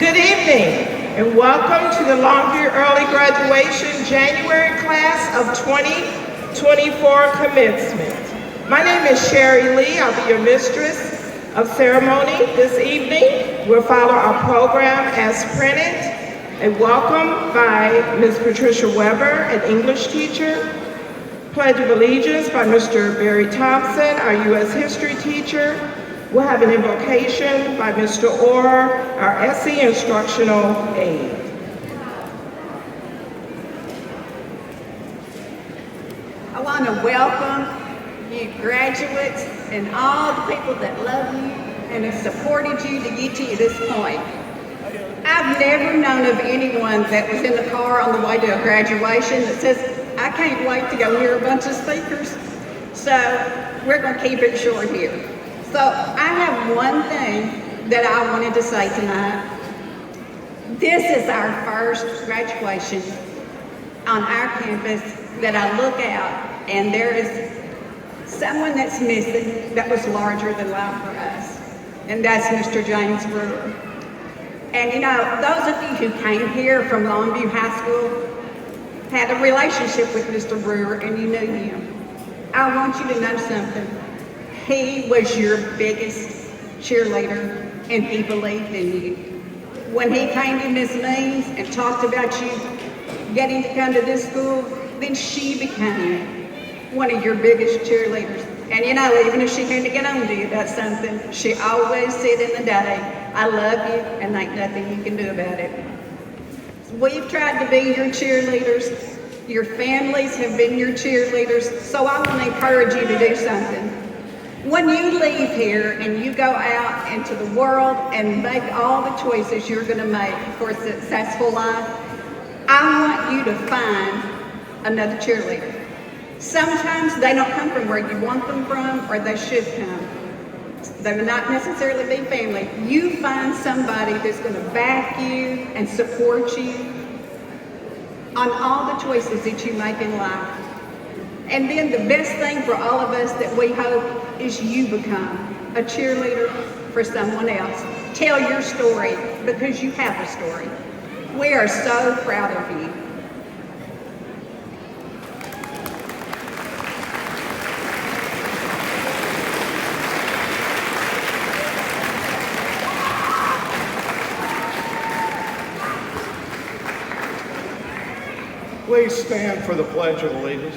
Good evening, and welcome to the Longview Early Graduation January Class of 2024 commencement. My name is Sherry Lee. I'll be your mistress of ceremony this evening. We'll follow our program as printed. A welcome by Ms. Patricia Weber, an English teacher. Pledge of Allegiance by Mr. Barry Thompson, our U.S. History teacher. We'll have an invocation by Mr. Orr, our SE instructional aide. I want to welcome you graduates and all the people that love you and have supported you to get you to this point. I've never known of anyone that was in the car on the way to a graduation that says, I can't wait to go hear a bunch of speakers. So we're going to keep it short here. So I have one thing that I wanted to say tonight. This is our first graduation on our campus that I look out and there is someone that's missing that was larger than life for us. And that's Mr. James Brewer. And you know, those of you who came here from Longview High School had a relationship with Mr. Brewer and you knew him. I want you to know something. He was your biggest cheerleader and he believed in you. When he came to Miss Lee's and talked about you getting to come to this school, then she became one of your biggest cheerleaders. And you know, even if she had to get on to you about something, she always said in the day, I love you and ain't nothing you can do about it. We've tried to be your cheerleaders. Your families have been your cheerleaders. So I want to encourage you to do something. When you leave here and you go out into the world and make all the choices you're going to make for a successful life, I want you to find another cheerleader. Sometimes they don't come from where you want them from or they should come. They will not necessarily be family. You find somebody that's going to back you and support you on all the choices that you make in life. And then the best thing for all of us that we hope is you become a cheerleader for someone else. Tell your story because you have a story. We are so proud of you. Please stand for the Pledge of Allegiance.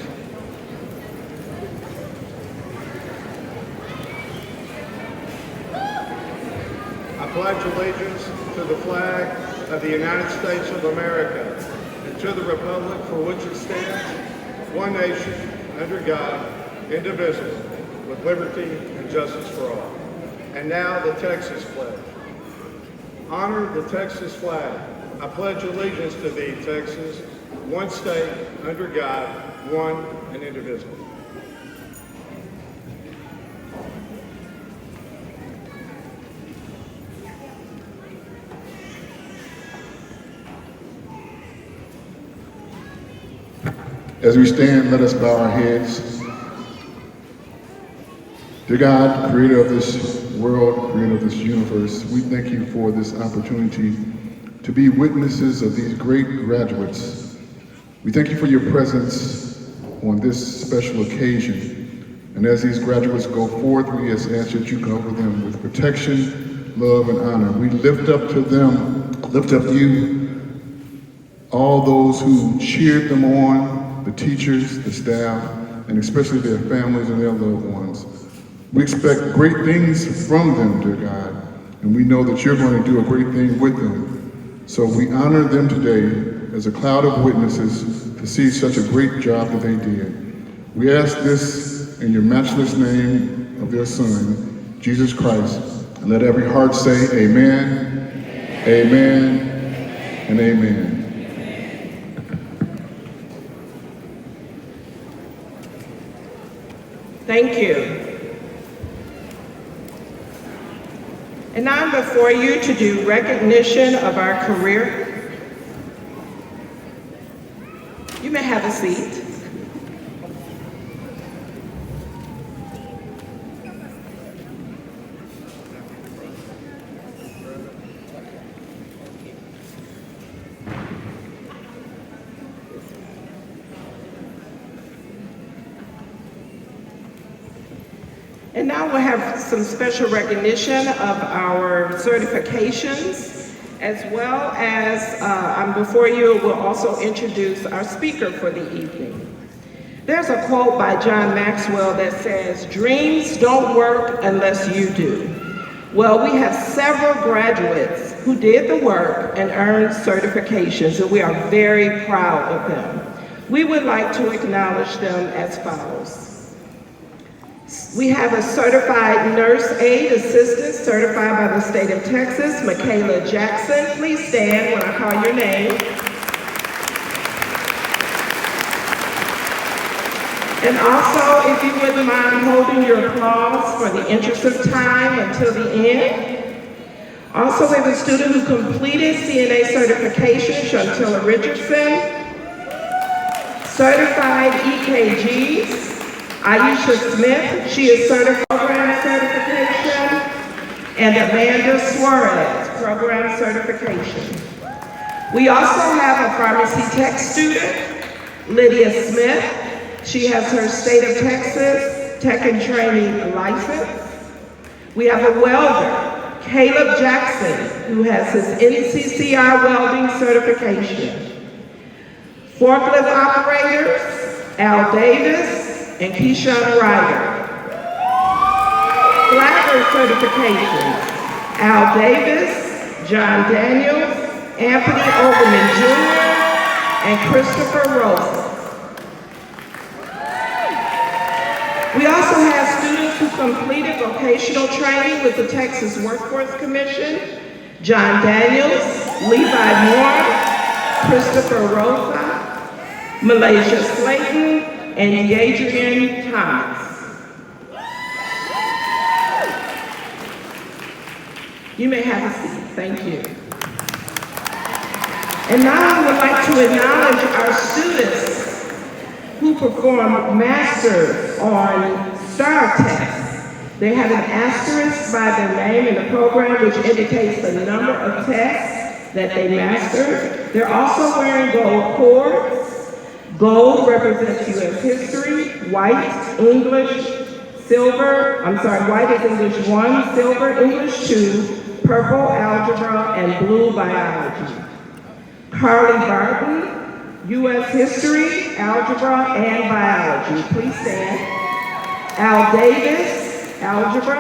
I pledge allegiance to the flag of the United States of America and to the republic for which it stands, one nation, under God, indivisible, with liberty and justice for all. And now the Texas Pledge. Honor the Texas flag. I pledge allegiance to thee, Texas, one state, under God, one and indivisible. As we stand, let us bow our heads. Dear God, creator of this world, creator of this universe, we thank you for this opportunity to be witnesses of these great graduates. We thank you for your presence on this special occasion. And as these graduates go forth, we just ask that you cover them with protection, love, and honor. We lift up to them, lift up you, all those who cheered them on, the teachers, the staff, and especially their families and their loved ones. We expect great things from them, dear God, and we know that you're going to do a great thing with them. So we honor them today as a cloud of witnesses to see such a great job that they did. We ask this in your matchless name of their Son, Jesus Christ, and let every heart say amen, amen, and amen. Thank you. And now I'm before you to do recognition of our career. You may have a seat. And now we'll have some special recognition of our certifications, as well as before you, we'll also introduce our speaker for the evening. There's a quote by John Maxwell that says, "Dreams don't work unless you do." Well, we have several graduates who did the work and earned certifications, and we are very proud of them. We would like to acknowledge them as follows. We have a certified nurse aide assistant certified by the state of Texas, Michaela Jackson. Please stand when I call your name. And also, if you wouldn't mind holding your applause for the interest of time until the end. Also, we have a student who completed CNA certification, Shantilla Richardson. Certified EKGs, Aisha Smith. She is certified program certification. And Amanda Suarez, program certification. We also have a pharmacy tech student, Lydia Smith. She has her state of Texas tech and training license. We have a welder, Caleb Jackson, who has his NCCR welding certification. Forklift operators, Al Davis and Keyshawn Ryder. Flagger certifications, Al Davis, John Daniels, Anthony Overman Jr., and Christopher Rosa. We also have students who completed vocational training with the Texas Workforce Commission, John Daniels, Levi Moore, Christopher Rosa, Malaysia Slayton, and Adrian Thomas. You may have a seat, thank you. And now I would like to acknowledge our students who performed masters on STAR tests. They have an asterisk by their name in the program, which indicates the number of tests that they mastered. They're also wearing gold cords. Gold represents U.S. history, white, English, white is English 1, silver, English 2, purple, algebra, and blue, biology. Carly Barton, U.S. history, algebra, and biology. Please stand. Al Davis, algebra.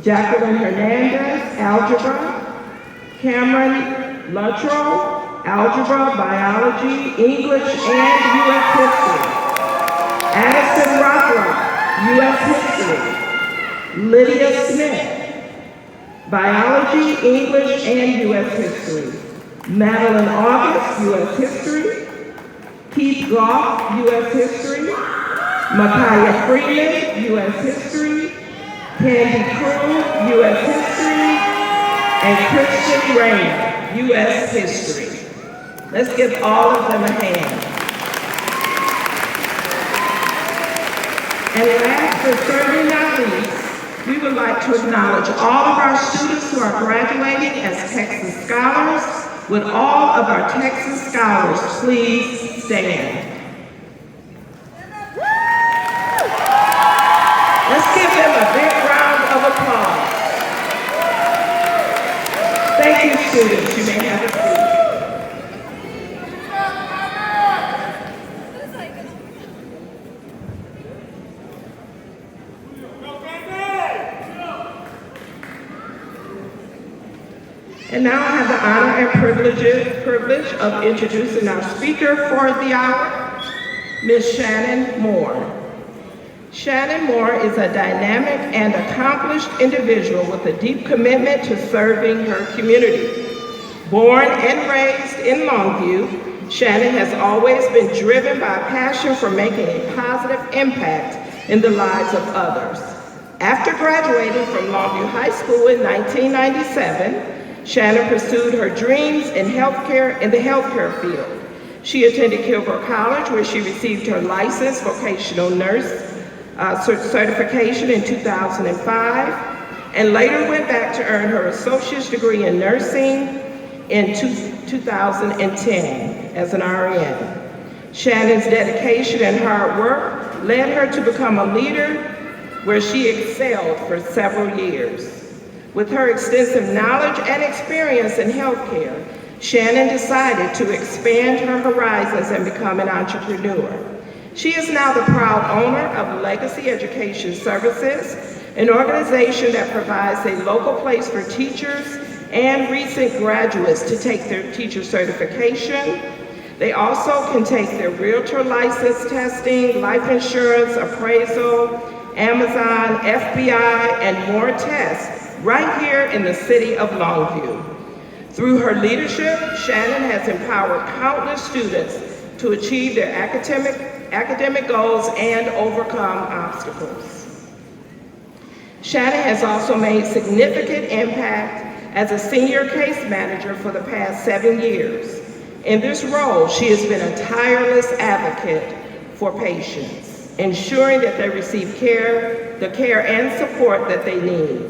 Jacqueline Hernandez, algebra. Cameron Luttrell, algebra, biology, English, and U.S. history. Addison Rothrock, U.S. history. Lydia Smith, biology, English, and U.S. history. Madeline August, U.S. history. Keith Goff, U.S. history. Micaiah Freeman, U.S. history. Candy Crew, U.S. history. And Christian Raymond, U.S. history. Let's give all of them a hand. And last but certainly not least, we would like to acknowledge all of our students who are graduating as Texas Scholars. Would all of our Texas Scholars please stand? Let's give them a big round of applause. Thank you, students. You may have a seat. And now I have the honor and privilege of introducing our speaker for the hour, Ms. Shannon Moore. Shannon Moore is a dynamic and accomplished individual with a deep commitment to serving her community. Born and raised in Longview, Shannon has always been driven by a passion for making a positive impact in the lives of others. After graduating from Longview High School in 1997, Shannon pursued her dreams in the healthcare field. She attended Kilgore College, where she received her licensed vocational nurse certification in 2005, and later went back to earn her associate's degree in nursing in 2010 as an RN. Shannon's dedication and hard work led her to become a leader where she excelled for several years. With her extensive knowledge and experience in healthcare, Shannon decided to expand her horizons and become an entrepreneur. She is now the proud owner of Legacy Education Services, an organization that provides a local place for teachers and recent graduates to take their teacher certification. They also can take their realtor license testing, life insurance, appraisal, Amazon, FBI, and more tests right here in the city of Longview. Through her leadership, Shannon has empowered countless students to achieve their academic goals and overcome obstacles. Shannon has also made significant impact as a senior case manager for the past 7 years. In this role, she has been a tireless advocate for patients, ensuring that they receive the care and support that they need.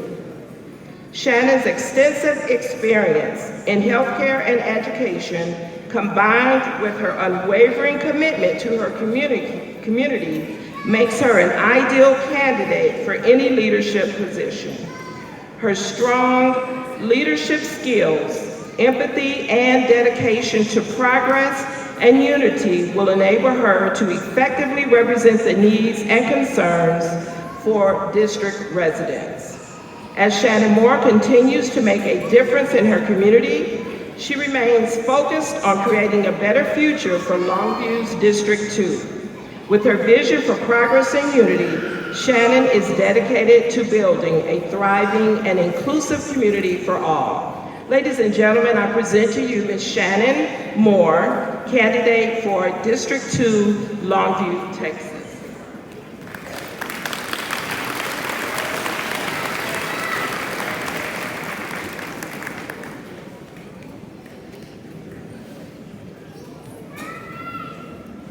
Shannon's extensive experience in healthcare and education, combined with her unwavering commitment to her community, makes her an ideal candidate for any leadership position. Her strong leadership skills, empathy, and dedication to progress and unity will enable her to effectively represent the needs and concerns for district residents. As Shannon Moore continues to make a difference in her community, she remains focused on creating a better future for Longview's District 2. With her vision for progress and unity, Shannon is dedicated to building a thriving and inclusive community for all. Ladies and gentlemen, I present to you Ms. Shannon Moore, candidate for District 2, Longview, Texas.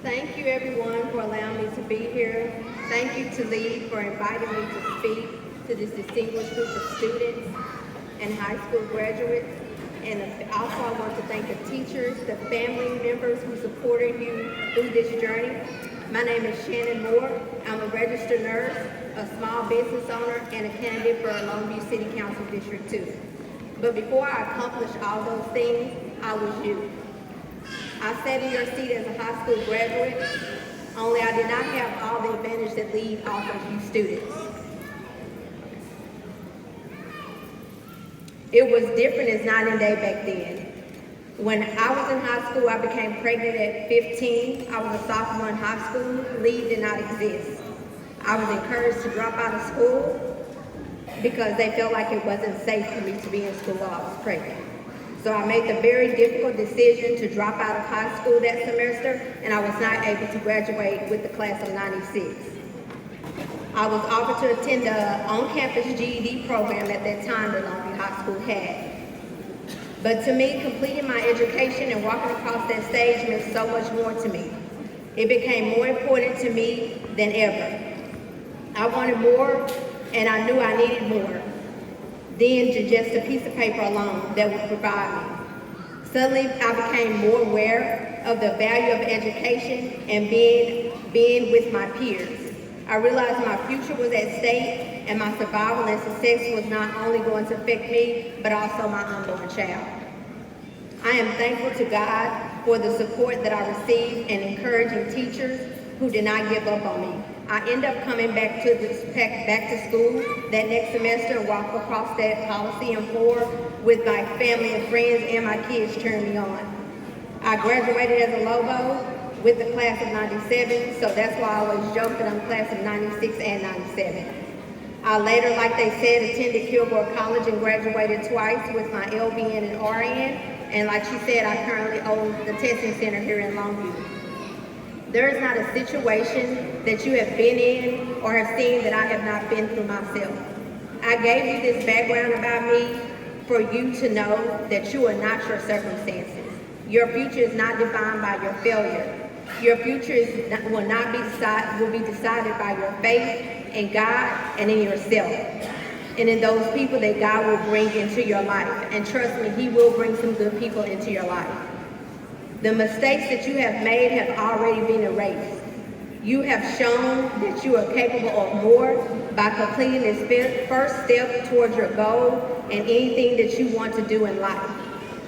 Thank you, everyone, for allowing me to be here. Thank you to LEGHS for inviting me to speak to this distinguished group of students and high school graduates. And also I want to thank the teachers, the family members who supported you through this journey. My name is Shannon Moore. I'm a registered nurse, a small business owner, and a candidate for Longview City Council District 2. But before I accomplished all those things, I was you. I sat in your seat as a high school graduate, only I did not have all the advantage that LEGHS offers you students. It was different as night and day back then. When I was in high school, I became pregnant at 15. I was a sophomore in high school. LEGHS did not exist. I was encouraged to drop out of school because they felt like it wasn't safe for me to be in school while I was pregnant. So I made the very difficult decision to drop out of high school that semester, and I was not able to graduate with the class of '96. I was offered to attend the on-campus GED program at that time that Longview High School had. But to me, completing my education and walking across that stage meant so much more to me. It became more important to me than ever. I wanted more, and I knew I needed more than just a piece of paper alone that would provide me. Suddenly, I became more aware of the value of education and being with my peers. I realized my future was at stake, and my survival and success was not only going to affect me, but also my unborn child. I am thankful to God for the support that I received and encouraging teachers who did not give up on me. I ended up coming back to school that next semester and walked across that Coliseum floor with my family and friends and my kids cheering me on. I graduated as a Lobo with the class of '97, so that's why I always joke that I'm class of '96 and '97. I later, like they said, attended Kilgore College and graduated twice with my LVN and RN, and like she said, I currently own the testing center here in Longview. There is not a situation that you have been in or have seen that I have not been through myself. I gave you this background about me for you to know that you are not your circumstances. Your future is not defined by your failure. Your future will be decided by your faith in God and in yourself, and in those people that God will bring into your life. And trust me, He will bring some good people into your life. The mistakes that you have made have already been erased. You have shown that you are capable of more by completing this first step towards your goal and anything that you want to do in life.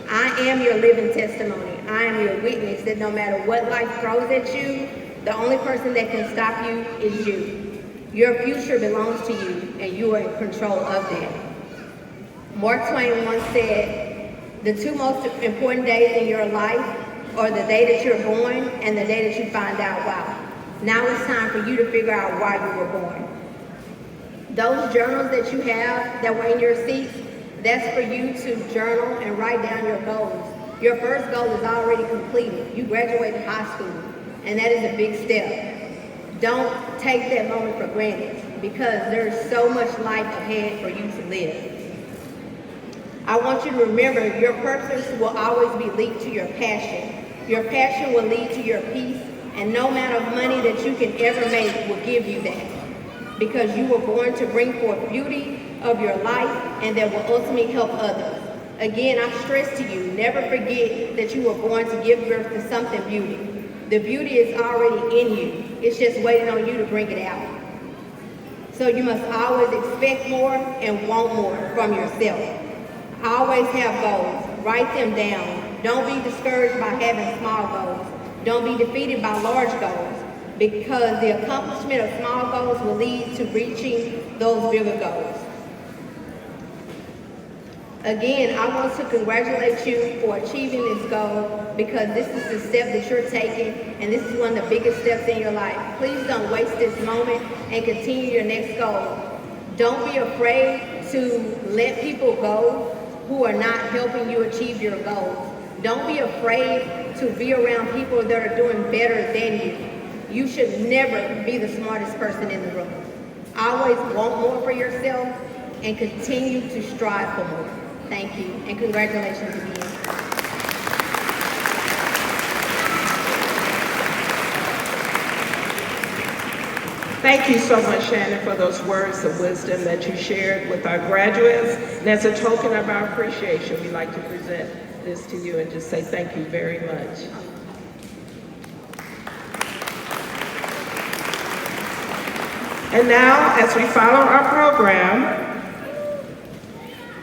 I am your living testimony. I am your witness that no matter what life throws at you, the only person that can stop you is you. Your future belongs to you, and you are in control of that. Mark Twain once said, the two most important days in your life are the day that you're born and the day that you find out why. Now it's time for you to figure out why you were born. Those journals that you have that were in your seats, that's for you to journal and write down your goals. Your first goal is already completed. You graduated high school, and that is a big step. Don't take that moment for granted because there's so much life ahead for you to live. I want you to remember your purpose will always be linked to your passion. Your passion will lead to your peace, and no amount of money that you can ever make will give you that, because you were born to bring forth beauty of your life and that will ultimately help others. Again, I stress to you, never forget that you were born to give birth to something beauty. The beauty is already in you. It's just waiting on you to bring it out. So you must always expect more and want more from yourself. Always have goals. Write them down. Don't be discouraged by having small goals. Don't be defeated by large goals, because the accomplishment of small goals will lead to reaching those bigger goals. Again, I want to congratulate you for achieving this goal, because this is the step that you're taking, and this is one of the biggest steps in your life. Please don't waste this moment and continue your next goal. Don't be afraid to let people go who are not helping you achieve your goals. Don't be afraid to be around people that are doing better than you. You should never be the smartest person in the room. Always want more for yourself and continue to strive for more. Thank you, and congratulations again. Thank you so much, Shannon, for those words of wisdom that you shared with our graduates. And as a token of our appreciation, we'd like to present this to you and just say thank you very much. And now, as we follow our program,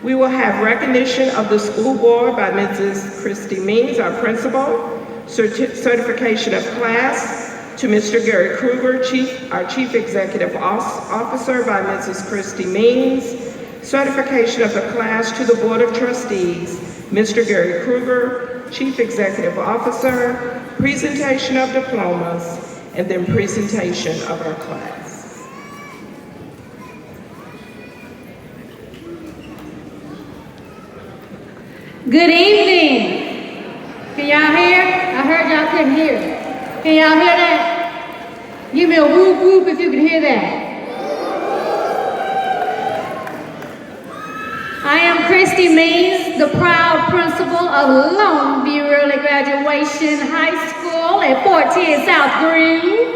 we will have recognition of the school board by Mrs. Christy Means, our principal, certification of class to Mr. Gary Kruger, our Chief Executive Officer by Mrs. Christy Means, certification of the class to the Board of Trustees, Mr. Gary Kruger, Chief Executive Officer, presentation of diplomas, and then presentation of our class. Good evening. Can y'all hear? I heard y'all couldn't hear. Can y'all hear that? Give me a whoop whoop if you can hear that. I am Christy Means, the proud principal of Longview Early Graduation High School at 410 South Green.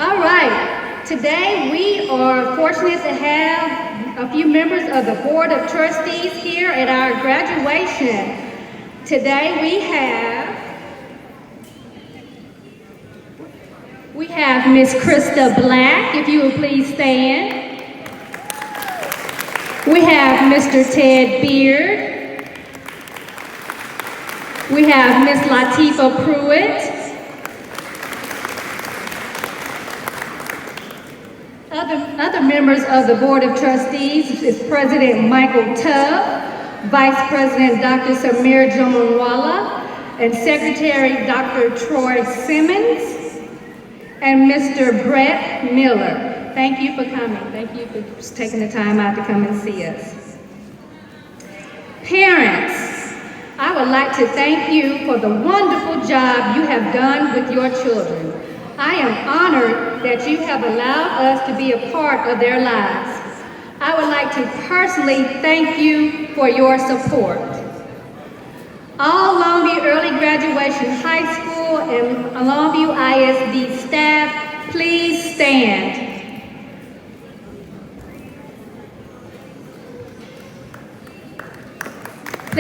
All right, today we are fortunate to have a few members of the Board of Trustees here at our graduation. Today we have Miss Krista Black, if you would please stand. We have Mr. Ted Beard. We have Miss Latifa Pruitt. Other members of the Board of Trustees is President Michael Tubb, Vice President Dr. Samir Jamanwala, and Secretary Dr. Troy Simmons, and Mr. Brett Miller. Thank you for coming. Thank you for taking the time out to come and see us. Parents, I would like to thank you for the wonderful job you have done with your children. I am honored that you have allowed us to be a part of their lives. I would like to personally thank you for your support. All Longview Early Graduation High School and Longview ISD staff, please stand.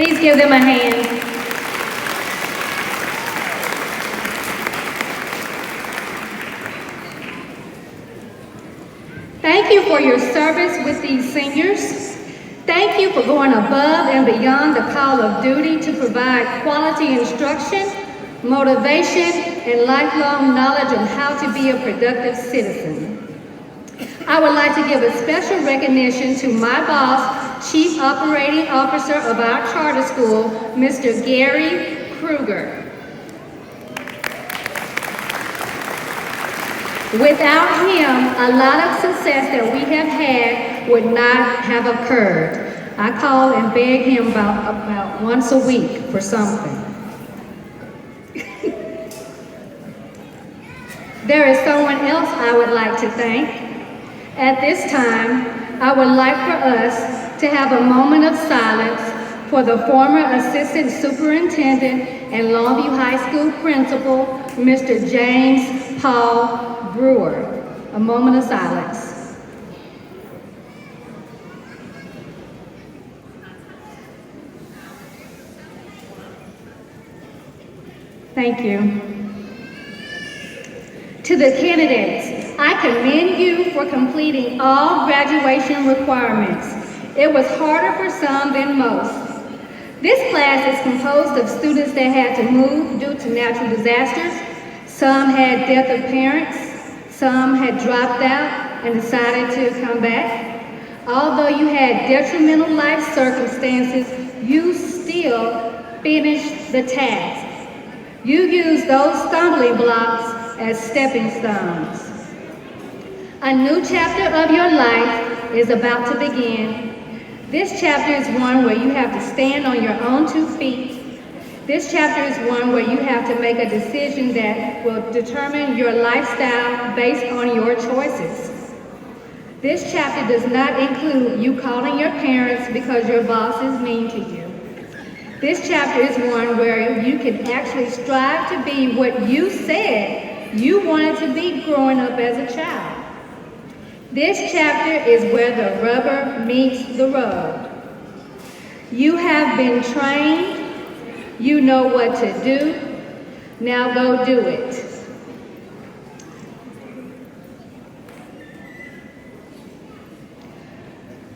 Please give them a hand. Thank you for your service with these seniors. Thank you for going above and beyond the call of duty to provide quality instruction, motivation, and lifelong knowledge on how to be a productive citizen. I would like to give a special recognition to my boss, Chief Operating Officer of our charter school, Mr. Gary Kruger. Without him, a lot of success that we have had would not have occurred. I call and beg him about once a week for something. There is someone else I would like to thank. At this time, I would like for us to have a moment of silence for the former Assistant Superintendent and Longview High School Principal, Mr. James Paul Brewer. A moment of silence. Thank you. To the candidates, I commend you for completing all graduation requirements. It was harder for some than most. This class is composed of students that had to move due to natural disasters. Some had death of parents. Some had dropped out and decided to come back. Although you had detrimental life circumstances, you still finished the task. You used those stumbling blocks as stepping stones. A new chapter of your life is about to begin. This chapter is one where you have to stand on your own 2 feet. This chapter is one where you have to make a decision that will determine your lifestyle based on your choices. This chapter does not include you calling your parents because your boss is mean to you. This chapter is one where you can actually strive to be what you said you wanted to be growing up as a child. This chapter is where the rubber meets the road. You have been trained. You know what to do. Now go do it.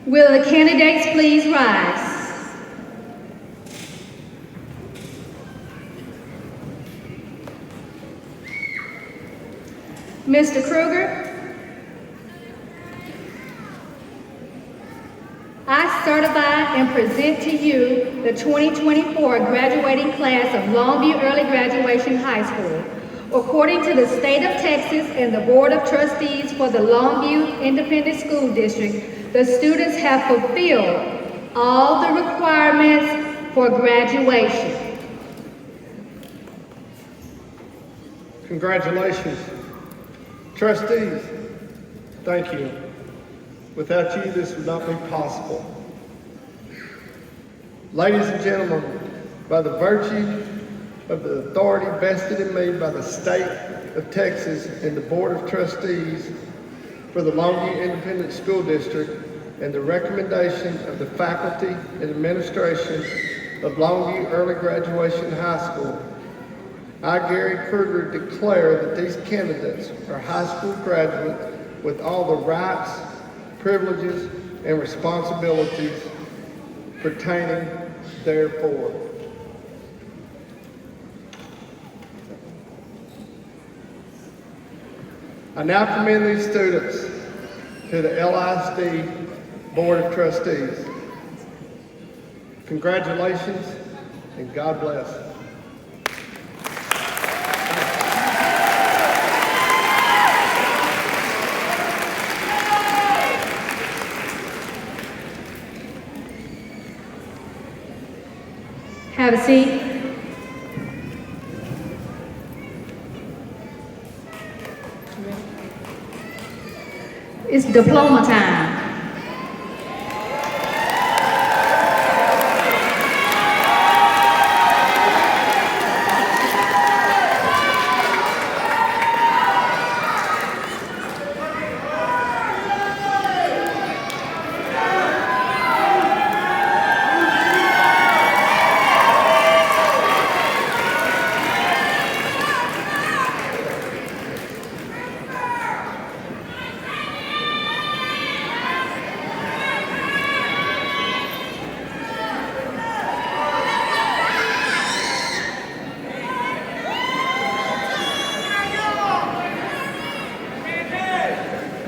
Will the candidates please rise? Mr. Kruger, I certify and present to you the 2024 graduating class of Longview Early Graduation High School. According to the state of Texas and the Board of Trustees for the Longview Independent School District, the students have fulfilled all the requirements for graduation. Congratulations. Trustees, thank you. Without you, this would not be possible. Ladies and gentlemen, by the virtue of the authority vested in me by the state of Texas and the Board of Trustees for the Longview Independent School District and the recommendation of the faculty and administration of Longview Early Graduation High School, I, Gary Kruger, declare that these candidates are high school graduates with all the rights, privileges, and responsibilities pertaining therefor. I now commend these students to the LISD Board of Trustees. Congratulations and God bless. Have a seat. It's diploma time.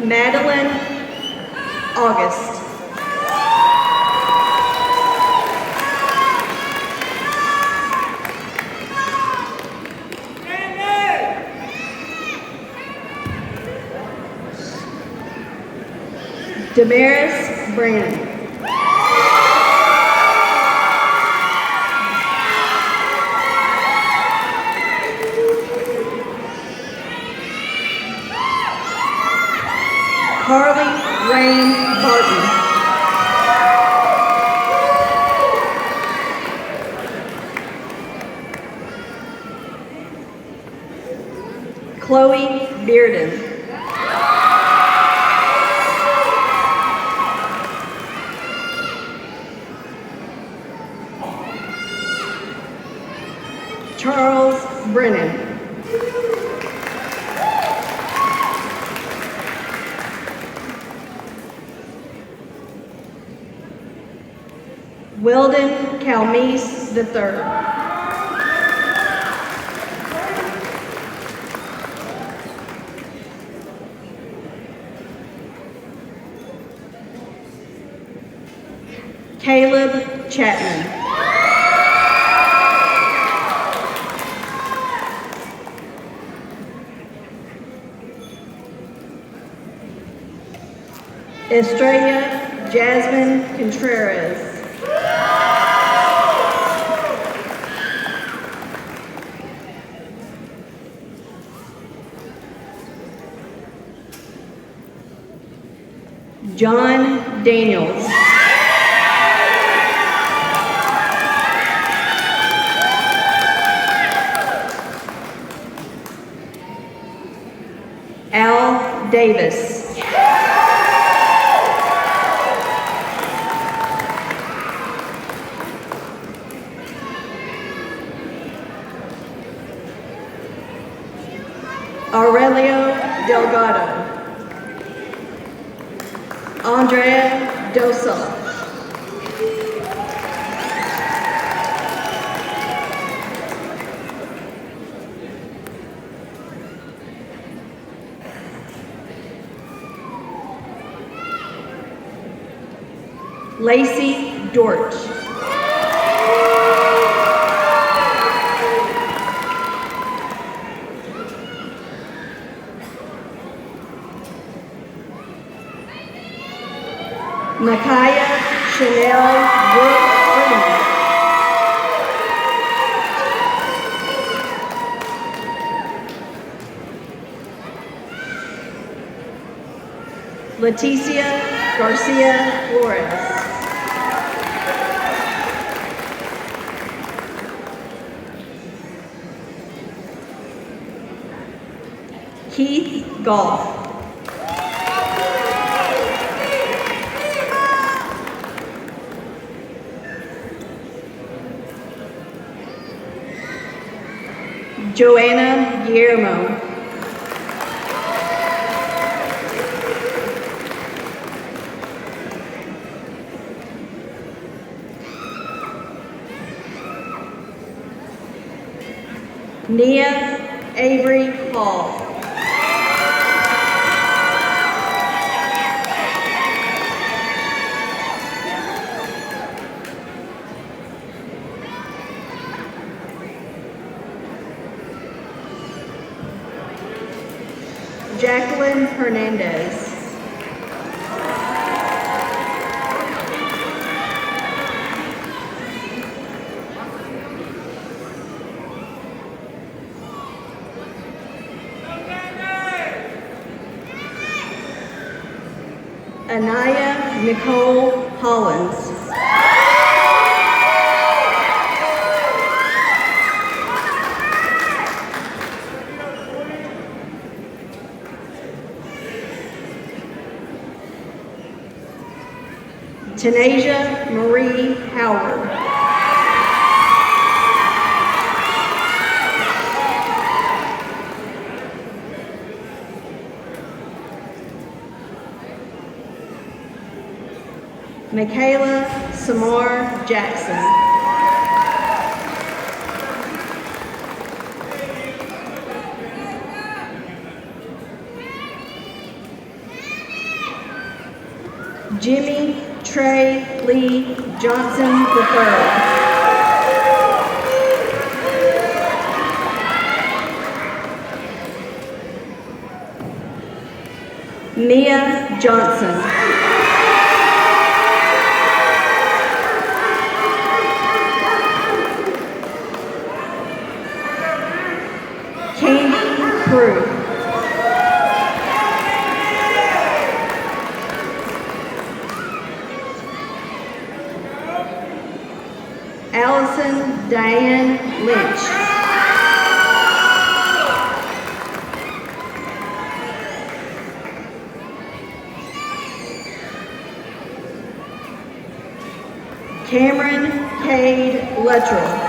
Madeline August. Damaris Brand. Carly Rain Barton. Chloe Bearden. Charles Brennan. Weldon Calmise III. Caleb Chapman. Estrella Jasmine Contreras. John Daniels. Al Davis. Aurelio Delgado. Andrea Dosa. Lacey Dortch. Micaiah Chanel Brooke Freeman. Leticia Garcia Flores. Keith Goff. Joanna Guillermo. Nia Avery Hall. Jacqueline Hernandez. Anaya Nicole Hollins. Tanasia Marie Howard. Michaela Samar Jackson. Jimmy Trey Lee Johnson III. Mia Johnson. Candy Crew. Allison Diane Lynch. Cameron Cade Luttrell.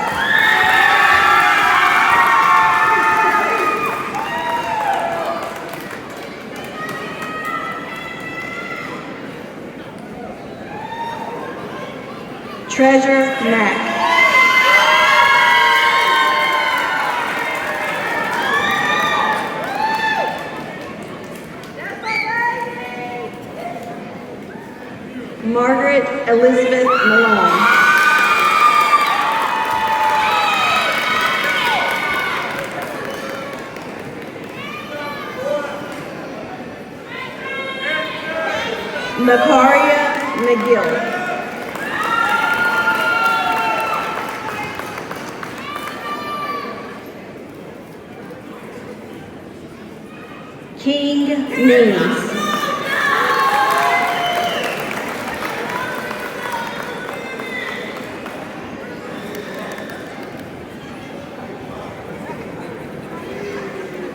Treasure Mack. Margaret Elizabeth Malone. Macaria McGill. King Means.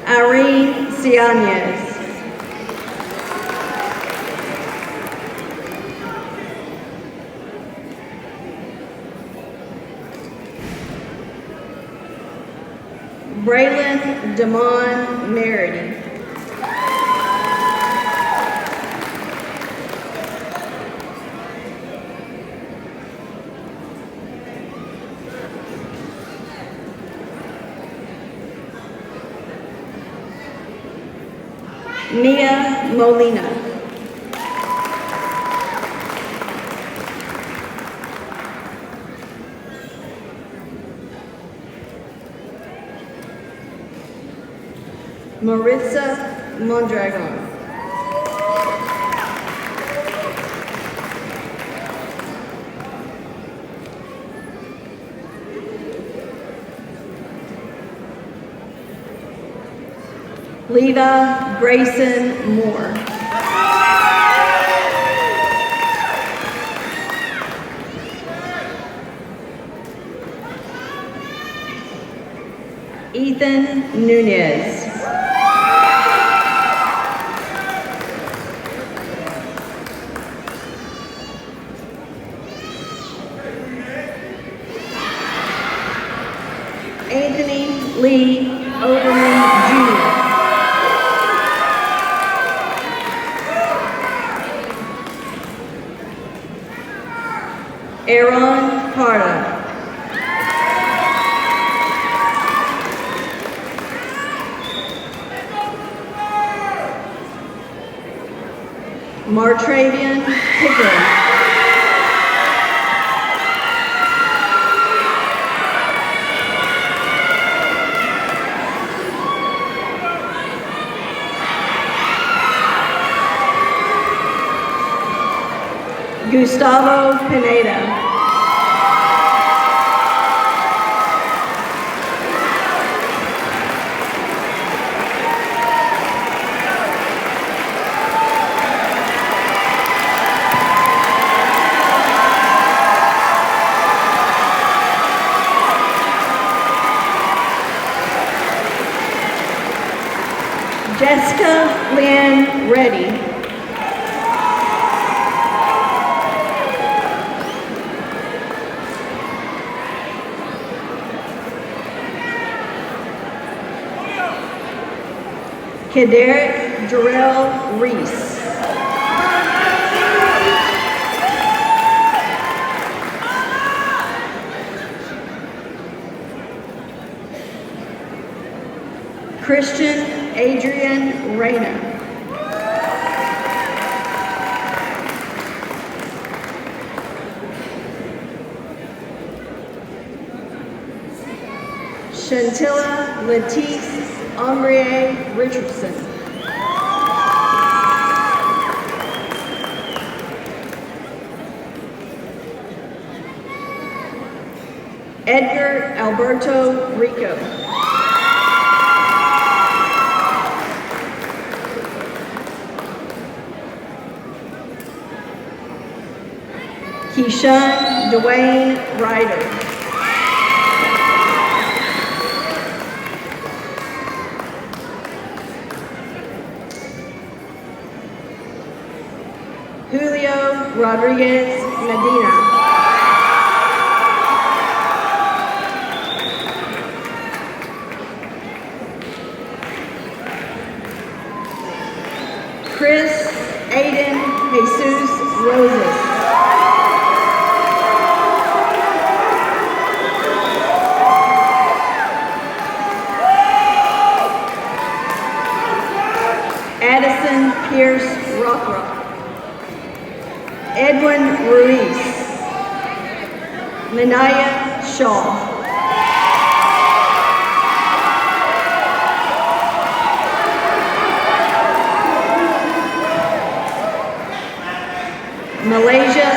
Irene Cianez. Braylon Damon Merity. Mia Molina. Maritza Mondragon. Leva Grayson Moore. Ethan Nunez. Anthony Lee Overman Jr. Aaron Carter. Martravian Pickering. Gustavo Pineda. Jessica Lynn Reddy. Kaderick Jarrell Reese. Christian Adrian Reyna. Chantilla Letice Omrie Richardson. Edgar Alberto Rico. Keyshawn Dwayne Ryder. Julio Rodriguez Medina. Chris Aiden Jesus Roses. Addison Pierce Rothrock. Edwin Ruiz. Minaya Shaw. Malaysia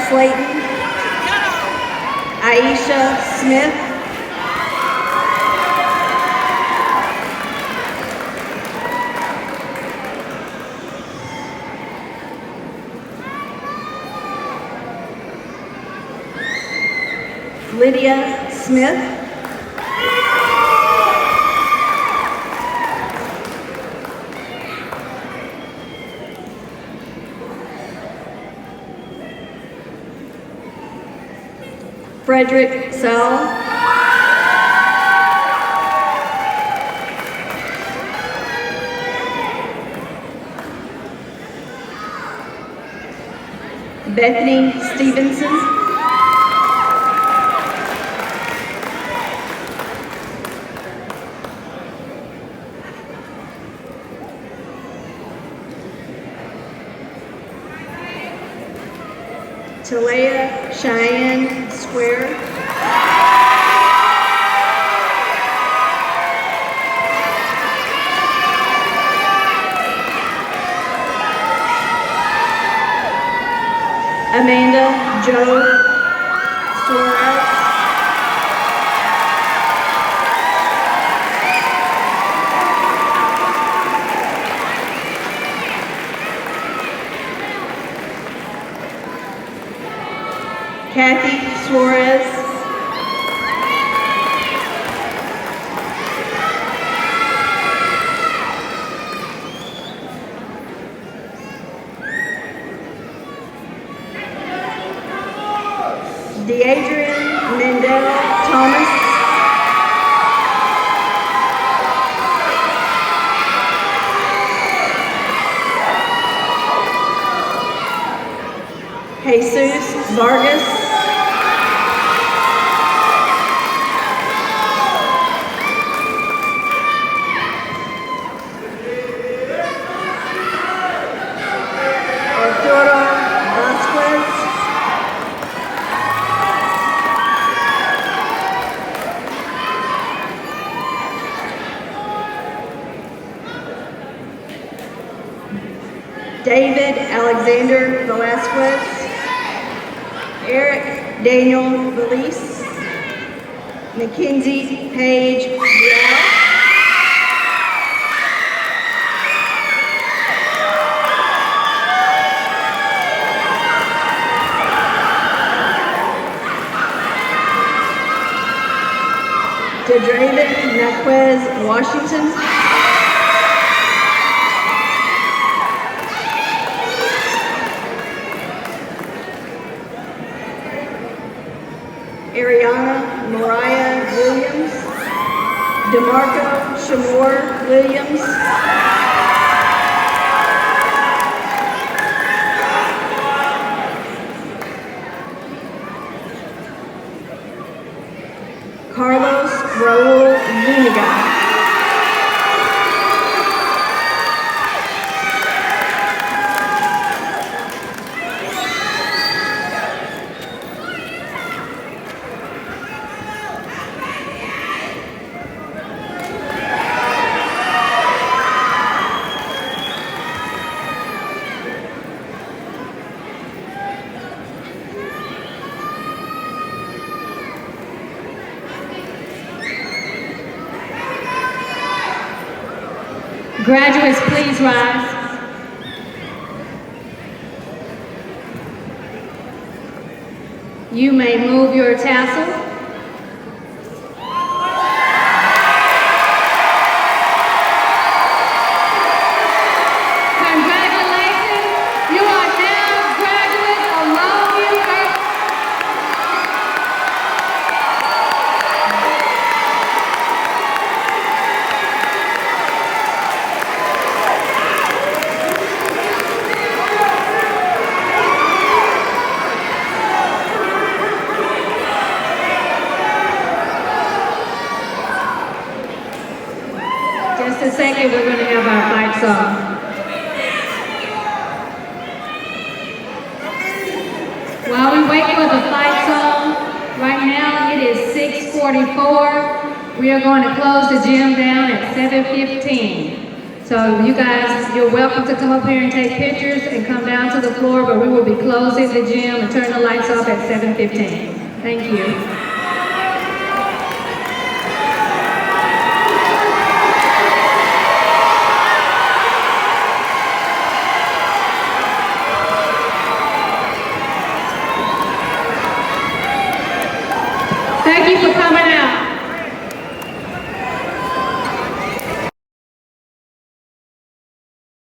Slayton. Aisha Smith. Lydia Smith. Frederick Sell. Bethany Stevenson. Talea Cheyenne Square. Amanda Jo Suarez. Kathy Suarez. Deadrian Mendel Thomas. Jesus Vargas. David Alexander Velasquez. Eric Daniel Valise. Mackenzie Paige Bial. Dedraven Naquez Washington. Ariana Mariah Williams. DeMarco Shamor Williams. Carlos Raul Zuniga. Graduates, please rise. You may move your tassel. Congratulations, you are now graduates of Longview. Just a second, we're going to have our lights on. While we wait for the fight song, right now it is 6:44. We are going to close the gym down at 7:15. So you guys, you're welcome to come up here and take pictures and come down to the floor, but we will be closing the gym and turn the lights off at 7:15. Thank you. Thank you for coming